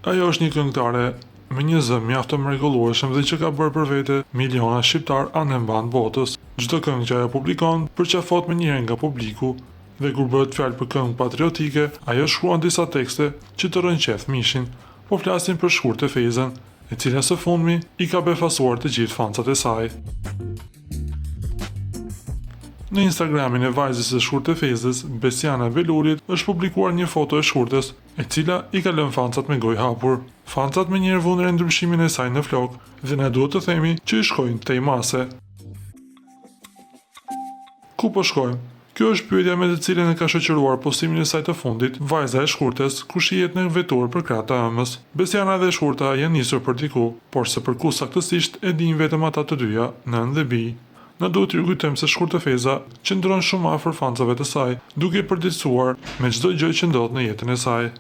Ajo është një këngëtare me një zë mjaft të mrekullueshëm dhe që ka bërë për vete miliona shqiptar anë mban botës. Çdo këngë që ajo publikon përqafon më njëherë nga publiku dhe kur bëhet fjalë për këngë patriotike, ajo shkruan disa tekste që të rënë qef mishin. Po flasin për Shkurtë Fezën, e cila së fundmi i ka befasuar të gjithë fancat e saj. Në Instagramin e vajzës së Shkurtë Fezës, Besiana Belurit, është publikuar një foto e Shkurtës, e cila i ka lënë fancat me gojë hapur. Fancat më njëherë vënë re ndryshimin e saj në flok dhe ne duhet të themi që i shkojnë tej mase. Ku po shkojmë? Kjo është pyetja me të cilën e ka shoqëruar postimin e saj të fundit, vajza e Shkurtës, ku shihet në vetur për krah të ëmës. Besiana dhe Shkurta janë nisur për diku, por se për ku saktësisht e dinë vetëm ata të dyja, nën dhe bij. Ne duhet t'ju kujtojmë se Shkurtë Feza qëndron shumë afër fansave të saj, duke i përditësuar me çdo gjë që ndodh në jetën e saj.